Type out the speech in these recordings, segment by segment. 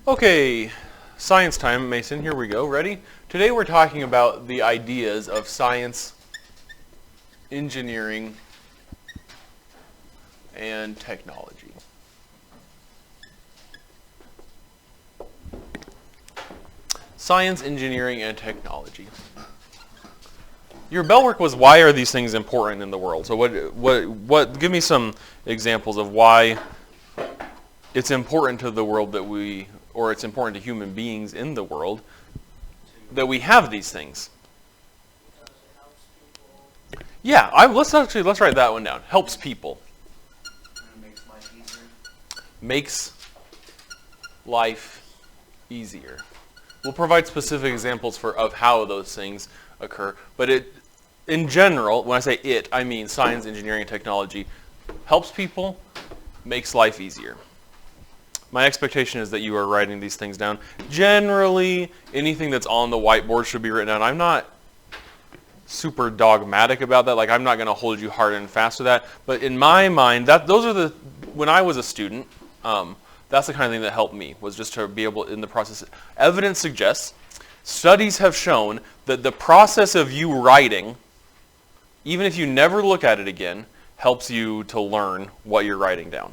Okay, science time, Mason. Here we go. Ready? Today we're talking about the ideas of science, engineering, and technology. Science, engineering, and technology. Your bell work was, why are these things important in the world? So what give me some examples of why it's important to the world that we, or it's important to human beings in the world that we have these things. Yeah, let's write that one down. Helps people. Makes life easier. Makes life easier. We'll provide specific examples of how those things occur, but in general, when I say it, I mean science, engineering, and technology helps people, makes life easier. My expectation is that you are writing these things down. Generally, anything that's on the whiteboard should be written down. I'm not super dogmatic about that. Like, I'm not going to hold you hard and fast to that. But in my mind, when I was a student, that's the kind of thing that helped me, was just to be able, in the process. Evidence suggests, studies have shown that the process of you writing, even if you never look at it again, helps you to learn what you're writing down.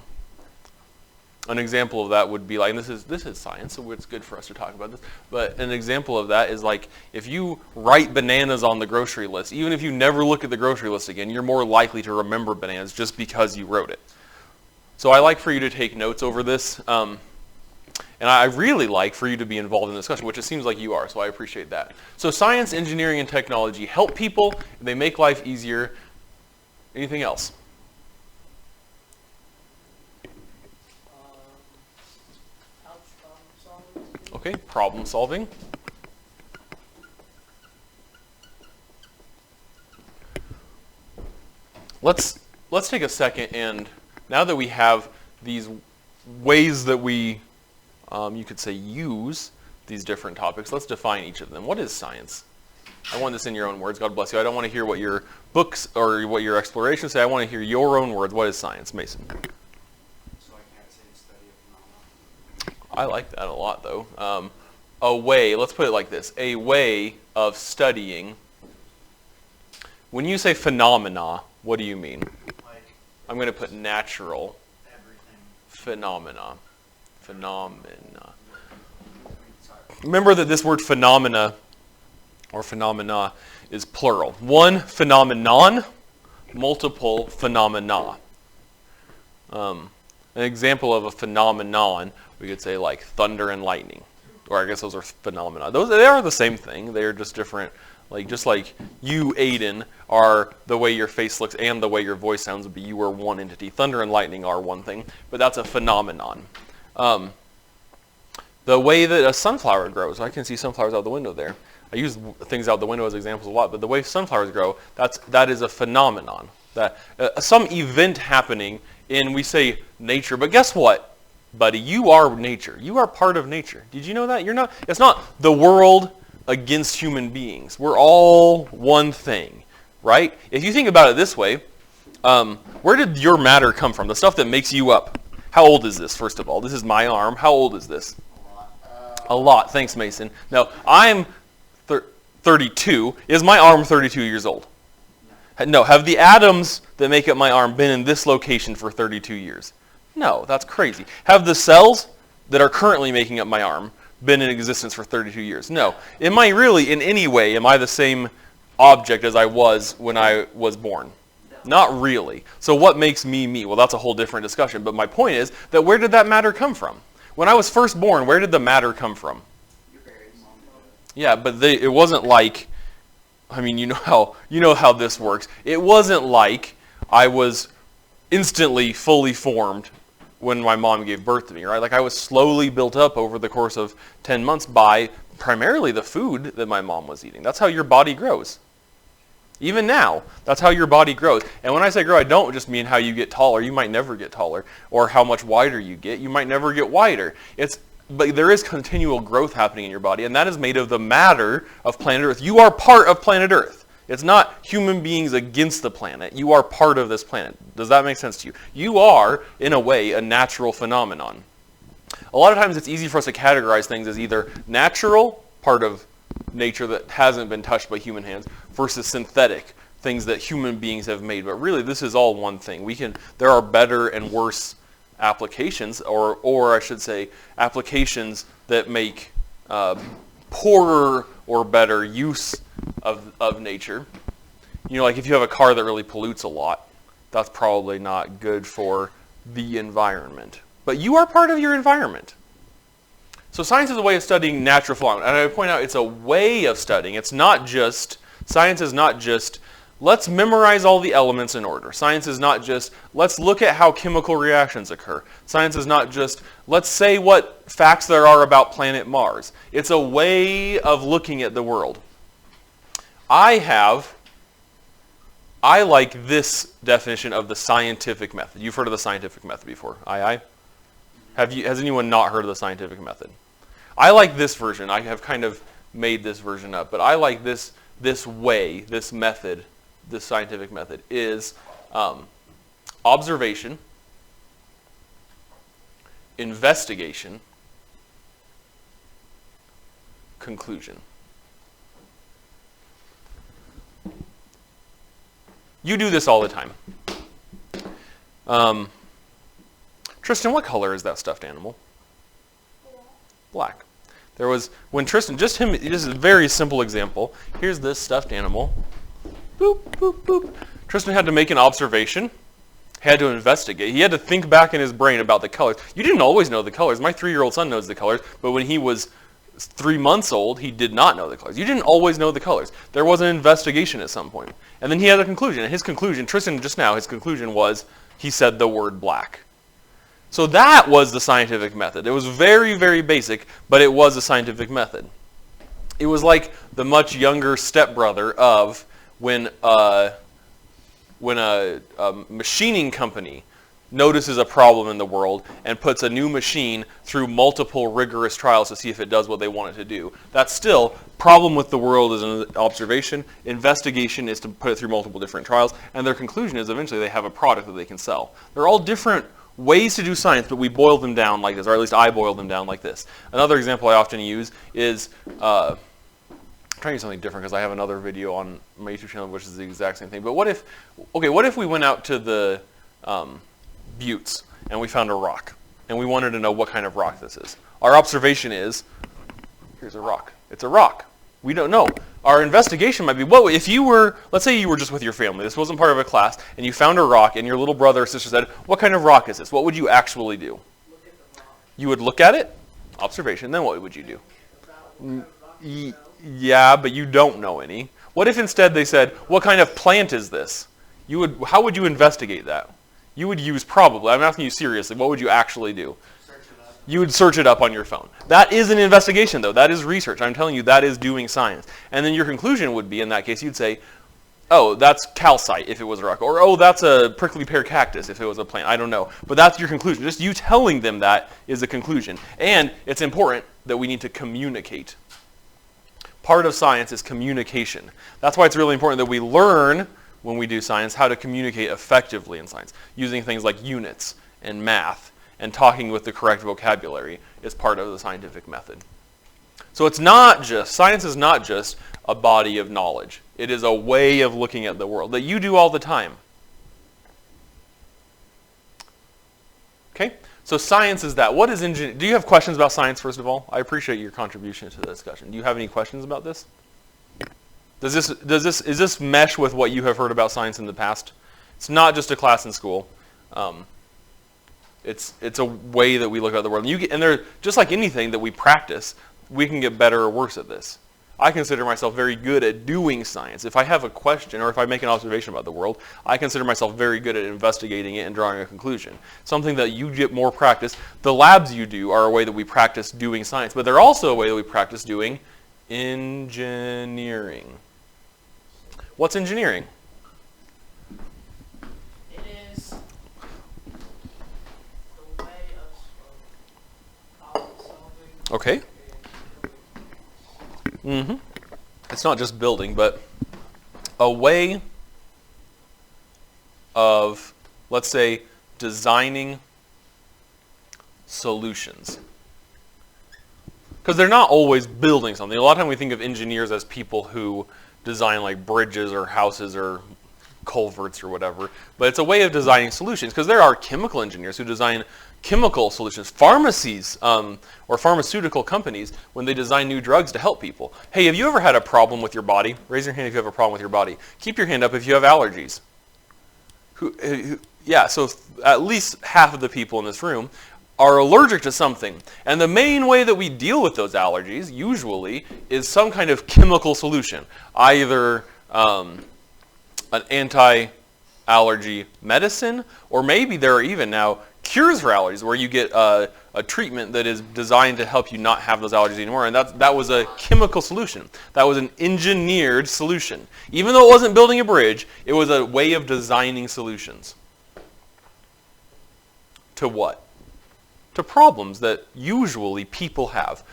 An example of that would be like, and this is science, so it's good for us to talk about this, but an example of that is like, if you write bananas on the grocery list, even if you never look at the grocery list again, you're more likely to remember bananas just because you wrote it. So I like for you to take notes over this, and I really like for you to be involved in the discussion, which it seems like you are, so I appreciate that. So science, engineering, and technology help people, they make life easier. Anything else? Okay, problem solving. Let's take a second, and now that we have these ways that we, you could say, use these different topics, let's define each of them. What is science? I want this in your own words. God bless you. I don't want to hear what your books or what your explorations say. I want to hear your own words. What is science, Mason? I like that a lot, though. A way, let's put it like this, a way of studying. When you say phenomena, what do you mean? I'm going to put natural. Phenomena. Remember that this word phenomena or phenomena is plural. One phenomenon, multiple phenomena. An example of a phenomenon, we could say like thunder and lightning. Or I guess those are phenomena. They are the same thing. They are just different. Just like you, Aiden, are the way your face looks and the way your voice sounds would be, you are one entity. Thunder and lightning are one thing, but that's a phenomenon. The way that a sunflower grows, I can see sunflowers out the window there. I use things out the window as examples a lot, but the way sunflowers grow, that is a phenomenon. That some event happening in, we say, nature, but guess what, buddy? You are nature. You are part of nature. Did you know that? You're not. It's not the world against human beings. We're all one thing, right? If you think about it this way, where did your matter come from? The stuff that makes you up. How old is this, first of all? This is my arm. How old is this? A lot. Thanks, Mason. Now, I'm 32. Is my arm 32 years old? No. Have the atoms that make up my arm been in this location for 32 years? No, that's crazy. Have the cells that are currently making up my arm been in existence for 32 years? No. Am I really, in any way, am I the same object as I was when I was born? Not really. So what makes me me? Well, that's a whole different discussion. But my point is that where did that matter come from? When I was first born, where did the matter come from? Yeah, but it wasn't like, I mean, you know how this works. It wasn't like I was instantly fully formed when my mom gave birth to me, right? Like, I was slowly built up over the course of 10 months by primarily the food that my mom was eating. That's how your body grows. Even now, that's how your body grows. And when I say grow, I don't just mean how you get taller. You might never get taller. Or how much wider you get. You might never get wider. But there is continual growth happening in your body, and that is made of the matter of planet Earth. You are part of planet Earth. It's not human beings against the planet. You are part of this planet. Does that make sense to you? You are, in a way, a natural phenomenon. A lot of times it's easy for us to categorize things as either natural, part of nature that hasn't been touched by human hands, versus synthetic, things that human beings have made. But really, this is all one thing. There are better and worse applications, or I should say, applications that make poorer or better use of nature. You know, like if you have a car that really pollutes a lot, that's probably not good for the environment. But you are part of your environment. So science is a way of studying natural phenomena. And I point out it's a way of studying. It's not just, science is not just, let's memorize all the elements in order. Science is not just, let's look at how chemical reactions occur. Science is not just, let's say what facts there are about planet Mars. It's a way of looking at the world. I like this definition of the scientific method. You've heard of the scientific method before. Aye? Has anyone not heard of the scientific method? I like this version. I have kind of made this version up, but I like this way, this method, this scientific method is observation, investigation, conclusion. You do this all the time. Tristan, what color is that stuffed animal? Black. There was, when Tristan, just a very simple example. Here's this stuffed animal. Boop, boop, boop. Tristan had to make an observation, had to investigate. He had to think back in his brain about the colors. You didn't always know the colors. My 3-year-old son knows the colors, but when he was 3 months old, he did not know the colors. You didn't always know the colors. There was an investigation at some point. And then he had a conclusion. And his conclusion, Tristan just now, his conclusion was, he said the word black. So that was the scientific method. It was very, very basic, but it was a scientific method. It was like the much younger stepbrother of when a machining company notices a problem in the world and puts a new machine through multiple rigorous trials to see if it does what they want it to do. That's still, problem with the world is an observation, investigation is to put it through multiple different trials, and their conclusion is eventually they have a product that they can sell. They're all different ways to do science, but we boil them down like this, or at least I boil them down like this. Another example I often use is, I'm trying to use something different because I have another video on my YouTube channel which is the exact same thing. But what if we went out to the buttes and we found a rock and we wanted to know what kind of rock this is? Our observation is, here's a rock. It's a rock. We don't know. Our investigation might be, well, if you were, let's say you were just with your family, this wasn't part of a class, and you found a rock, and your little brother or sister said, what kind of rock is this? What would you actually do? Look at the rock. You would look at it, observation, then what would you do? Yeah, but you don't know any. What if instead they said, what kind of plant is this? How would you investigate that? You would use probably, I'm asking you seriously, what would you actually do? You would search it up on your phone. That is an investigation, though. That is research. I'm telling you, that is doing science. And then your conclusion would be, in that case, you'd say, oh, that's calcite if it was a rock. Or, oh, that's a prickly pear cactus if it was a plant. I don't know. But that's your conclusion. Just you telling them that is a conclusion. And it's important that we need to communicate. Part of science is communication. That's why it's really important that we learn, when we do science, how to communicate effectively in science, using things like units and math. And talking with the correct vocabulary is part of the scientific method. So it's not just, science is not just a body of knowledge. It is a way of looking at the world that you do all the time. Okay? So science is that. What is engineering? Do you have questions about science, first of all? I appreciate your contribution to the discussion. Do you have any questions about this? Does this mesh with what you have heard about science in the past? It's not just a class in school. It's a way that we look at the world. And they're, just like anything that we practice, we can get better or worse at this. I consider myself very good at doing science. If I have a question or if I make an observation about the world, I consider myself very good at investigating it and drawing a conclusion. Something that you get more practice. The labs you do are a way that we practice doing science, but they're also a way that we practice doing engineering. What's engineering? Okay. It's not just building, but a way of, let's say, designing solutions. Because they're not always building something. A lot of time we think of engineers as people who design like bridges or houses or culverts or whatever, but it's a way of designing solutions, because there are chemical engineers who design chemical solutions. Pharmacies or pharmaceutical companies, when they design new drugs to help people. Hey, have you ever had a problem with your body? Raise your hand if you have a problem with your body. Keep your hand up if you have allergies. Yeah, so at least half of the people in this room are allergic to something. And the main way that we deal with those allergies, usually, is some kind of chemical solution. Either an anti-allergy medicine, or maybe there are even now cures for allergies, where you get a treatment that is designed to help you not have those allergies anymore. And that was a chemical solution. That was an engineered solution. Even though it wasn't building a bridge, it was a way of designing solutions. To what? To problems that usually people have.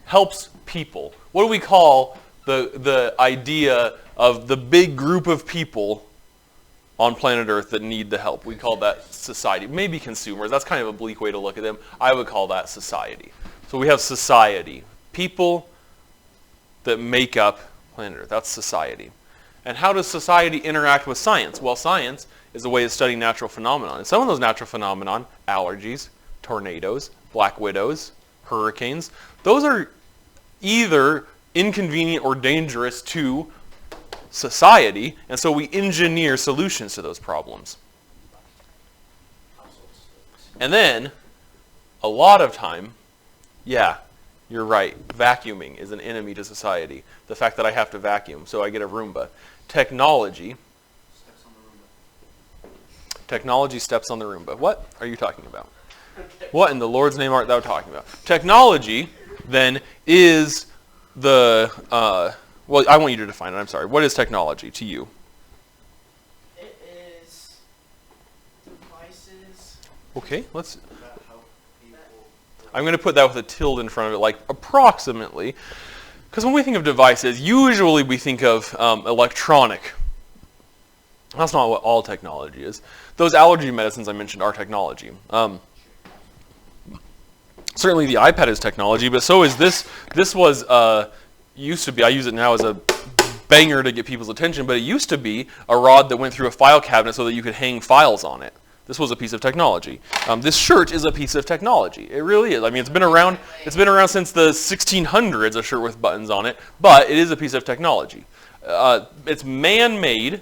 Helps people. What do we call the idea of the big group of people on planet Earth that need the help? We call that society. Maybe consumers. That's kind of a bleak way to look at them. I would call that society. So we have society. People that make up planet Earth. That's society. And how does society interact with science? Well, science is a way of studying natural phenomena. And some of those natural phenomena, allergies, tornadoes, black widows, hurricanes, those are either inconvenient or dangerous to society, and so we engineer solutions to those problems. And then, a lot of time, yeah, you're right, vacuuming is an enemy to society. The fact that I have to vacuum, so I get a Roomba. Technology steps on the Roomba. What are you talking about? What in the Lord's name art thou talking about? Technology, then, is the... well, I want you to define it. I'm sorry. What is technology to you? It is devices. Okay, let's... That help people. I'm going to put that with a tilde in front of it, like approximately. Because when we think of devices, usually we think of electronic. That's not what all technology is. Those allergy medicines I mentioned are technology. Certainly the iPad is technology, but so is this. This was, used to be, I use it now as a banger to get people's attention, but it used to be a rod that went through a file cabinet so that you could hang files on it. This was a piece of technology. This shirt is a piece of technology. It really is. I mean, it's been around since the 1600s, a shirt with buttons on it, but it is a piece of technology. It's man-made.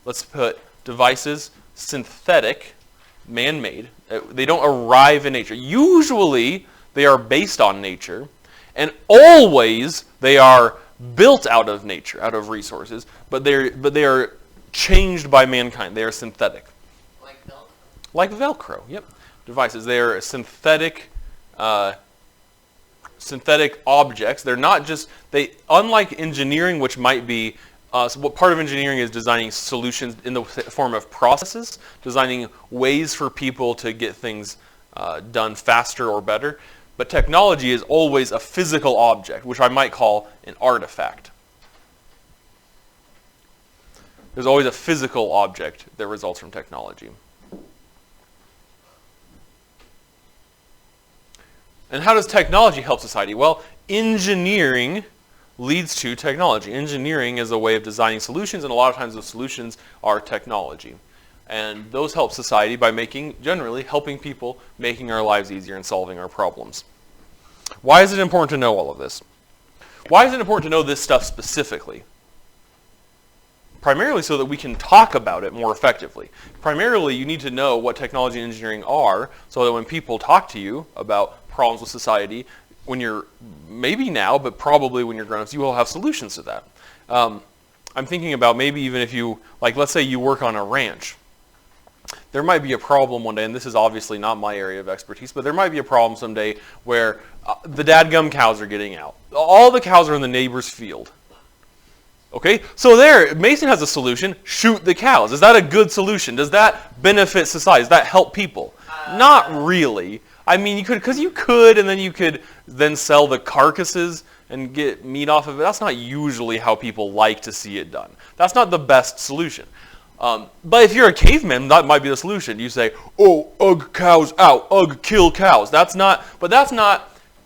Let's put devices, synthetic, man-made. They don't arrive in nature. Usually, they are based on nature, and always they are built out of nature, out of resources, but they are changed by mankind. They are synthetic. Like Velcro? Like Velcro, yep. Devices. They are synthetic objects. They're not just, unlike engineering, which might be, so what part of engineering is designing solutions in the form of processes, designing ways for people to get things done faster or better. But technology is always a physical object, which I might call an artifact. There's always a physical object that results from technology. And how does technology help society? Well, engineering leads to technology. Engineering is a way of designing solutions, and a lot of times those solutions are technology. And those help society by generally helping people, making our lives easier and solving our problems. Why is it important to know all of this? Why is it important to know this stuff specifically? Primarily so that we can talk about it more effectively. Primarily, you need to know what technology and engineering are so that when people talk to you about problems with society, when you're, maybe now, but probably when you're grown-ups, you will have solutions to that. I'm thinking about maybe even if you, like let's say you work on a ranch. There might be a problem one day, and this is obviously not my area of expertise, but there might be a problem someday where the dadgum cows are getting out. All the cows are in the neighbor's field. Okay, so there, Mason has a solution, shoot the cows. Is that a good solution? Does that benefit society? Does that help people? Not really. I mean, you could, and then you could then sell the carcasses and get meat off of it. That's not usually how people like to see it done. That's not the best solution. But if you're a caveman, that might be the solution. You say, "Oh, ugh, cows out. Ugh, kill cows." That's not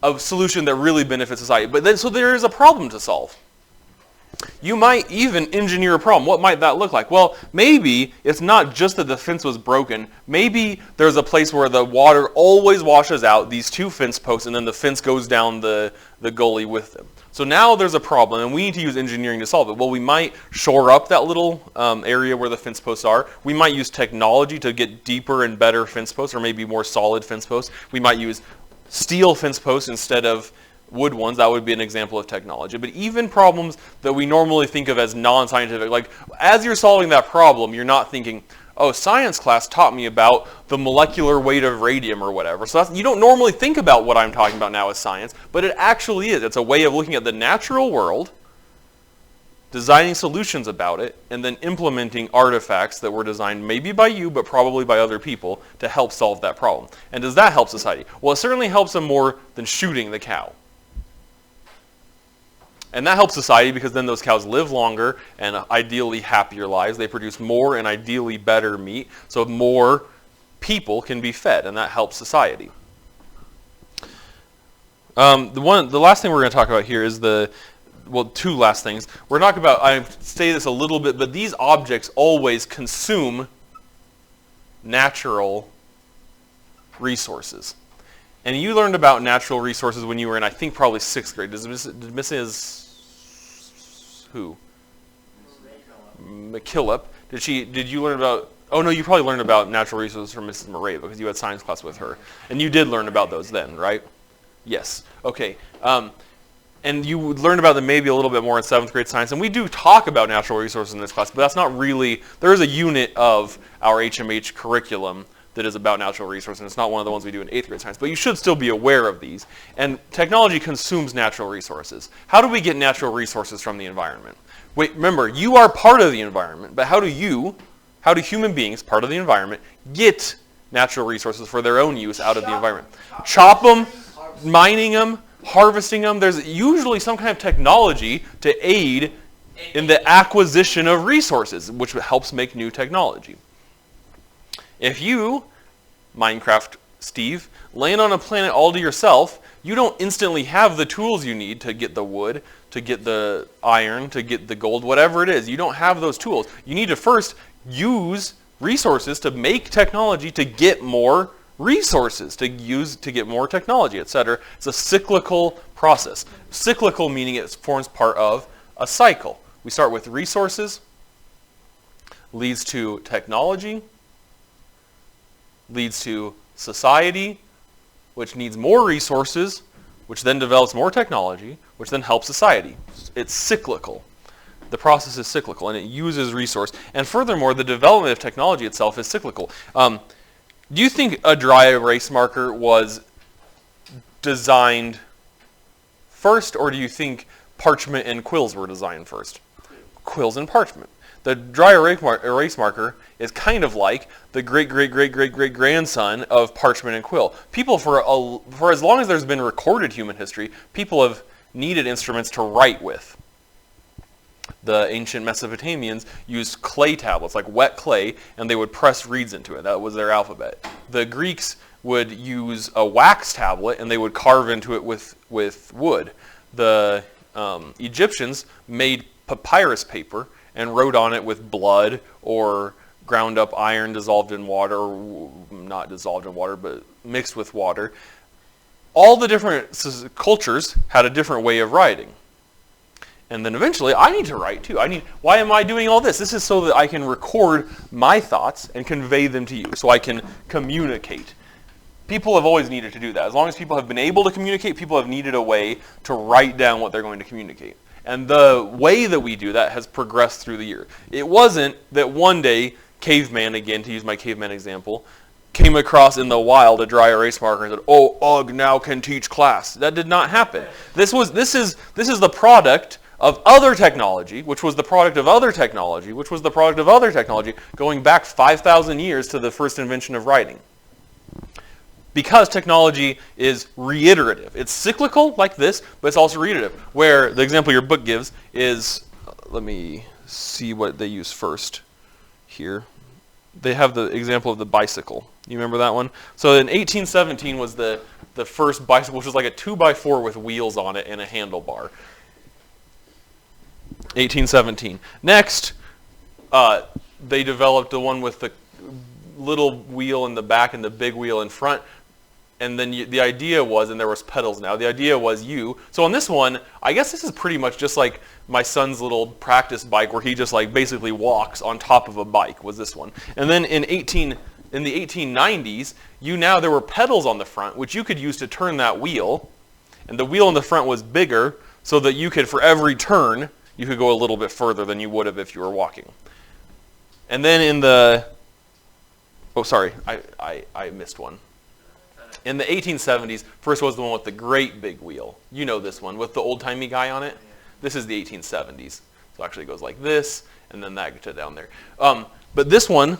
a solution that really benefits society. So there is a problem to solve. You might even engineer a problem. What might that look like? Well, maybe it's not just that the fence was broken. Maybe there's a place where the water always washes out these two fence posts, and then the fence goes down the gully with them. So now there's a problem, and we need to use engineering to solve it. Well, we might shore up that little area where the fence posts are. We might use technology to get deeper and better fence posts, or maybe more solid fence posts. We might use steel fence posts instead of wood ones. That would be an example of technology. But even problems that we normally think of as non-scientific, like as you're solving that problem, you're not thinking, oh, science class taught me about the molecular weight of radium or whatever. So you don't normally think about what I'm talking about now as science, but it actually is. It's a way of looking at the natural world, designing solutions about it, and then implementing artifacts that were designed maybe by you, but probably by other people to help solve that problem. And does that help society? Well, it certainly helps them more than shooting the cow. And that helps society because then those cows live longer and ideally happier lives. They produce more and ideally better meat, so more people can be fed, and that helps society. The last thing we're going to talk about here is two last things. We're talking about, I say this a little bit, but these objects always consume natural resources. And you learned about natural resources when you were in, I think, probably 6th grade. Did Mrs. who? McKillop. Did you learn about, oh no, you probably learned about natural resources from Mrs. Murray because you had science class with her. And you did learn about those then, right? Yes. Okay. And you would learn about them maybe a little bit more in 7th grade science. And we do talk about natural resources in this class, but that's not really, there is a unit of our HMH curriculum that is about natural resources, and it's not one of the ones we do in 8th grade science, but you should still be aware of these. And technology consumes natural resources. How do we get natural resources from the environment? Wait, remember, you are part of the environment, but how do human beings, part of the environment, get natural resources for their own use out of the environment? Chop them, mining them, harvesting them. There's usually some kind of technology to aid in the acquisition of resources, which helps make new technology. If you, Minecraft Steve, land on a planet all to yourself, you don't instantly have the tools you need to get the wood, to get the iron, to get the gold, whatever it is. You don't have those tools. You need to first use resources to make technology to get more resources, to get more technology, etc. It's a cyclical process. Cyclical meaning it forms part of a cycle. We start with resources, leads to technology, leads to society, which needs more resources, which then develops more technology, which then helps society. It's cyclical. The process is cyclical, and it uses resource. And furthermore, the development of technology itself is cyclical. Do you think a dry erase marker was designed first, or do you think parchment and quills were designed first? Quills and parchment. The dry erase marker is kind of like the great-great-great-great-great-grandson of parchment and quill. People, for as long as there's been recorded human history, people have needed instruments to write with. The ancient Mesopotamians used clay tablets, like wet clay, and they would press reeds into it. That was their alphabet. The Greeks would use a wax tablet, and they would carve into it with wood. The Egyptians made papyrus paper and wrote on it with blood or ground up iron dissolved in water, or not dissolved in water, but mixed with water. All the different cultures had a different way of writing. And then eventually, I need to write too. Why am I doing all this? This is so that I can record my thoughts and convey them to you, so I can communicate. People have always needed to do that. As long as people have been able to communicate, people have needed a way to write down what they're going to communicate. And the way that we do that has progressed through the year. It wasn't that one day, caveman, again, to use my caveman example, came across in the wild a dry erase marker and said, "Oh, Ugg now can teach class." That did not happen. This is the product of other technology, which was the product of other technology, which was the product of other technology, going back 5,000 years to the first invention of writing. Because technology is reiterative. It's cyclical like this, but it's also reiterative. Where the example your book gives is, let me see what they use first here. They have the example of the bicycle. You remember that one? So in 1817 was the first bicycle, which was like a 2x4 with wheels on it and a handlebar. 1817. Next, they developed the one with the little wheel in the back and the big wheel in front. And then the idea was, and there was pedals now, the idea was so on this one, I guess this is pretty much just like my son's little practice bike where he just like basically walks on top of a bike, was this one. And then in the 1890s, there were pedals on the front, which you could use to turn that wheel. And the wheel in the front was bigger so that you could, for every turn, you could go a little bit further than you would have if you were walking. And then in the, oh sorry, I missed one. In the 1870s, first was the one with the great big wheel. You know this one, with the old-timey guy on it. This is the 1870s. So it actually goes like this, and then that to down there. But this one,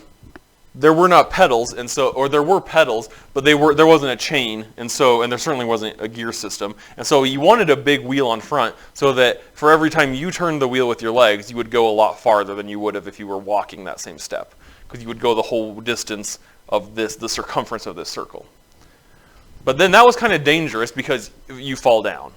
there were not pedals, or there were pedals, but there wasn't a chain, and there certainly wasn't a gear system. And so you wanted a big wheel on front so that for every time you turned the wheel with your legs, you would go a lot farther than you would have if you were walking that same step, because you would go the whole distance of the circumference of this circle. But then that was kind of dangerous because you fall down,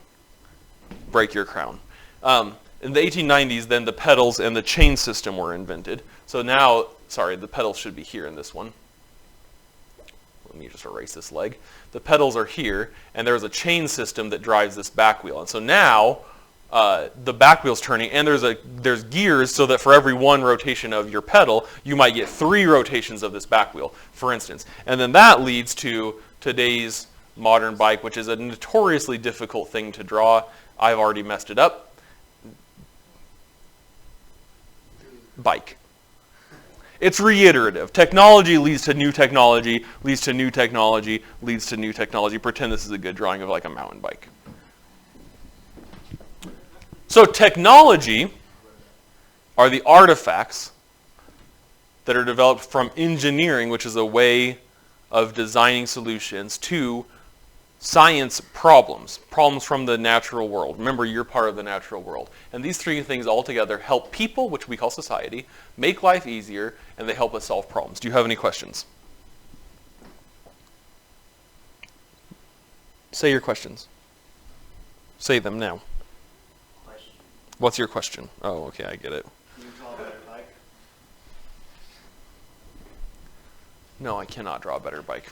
break your crown. In the 1890s, then the pedals and the chain system were invented. So now, sorry, the pedals should be here in this one. Let me just erase this leg. The pedals are here, and there's a chain system that drives this back wheel. And so now, the back wheel's turning, and there's gears so that for every one rotation of your pedal, you might get 3 rotations of this back wheel, for instance. And then that leads to today's modern bike, which is a notoriously difficult thing to draw. I've already messed it up. Bike. It's reiterative. Technology leads to new technology, leads to new technology, leads to new technology. Pretend this is a good drawing of like a mountain bike. So technology are the artifacts that are developed from engineering, which is a way of designing solutions, to science problems from the natural world. Remember, you're part of the natural world. And these 3 things all together help people, which we call society, make life easier, and they help us solve problems. Do you have any questions? Say your questions. Say them now. Question. What's your question? Oh, okay, I get it. Can you draw a better bike? No, I cannot draw a better bike.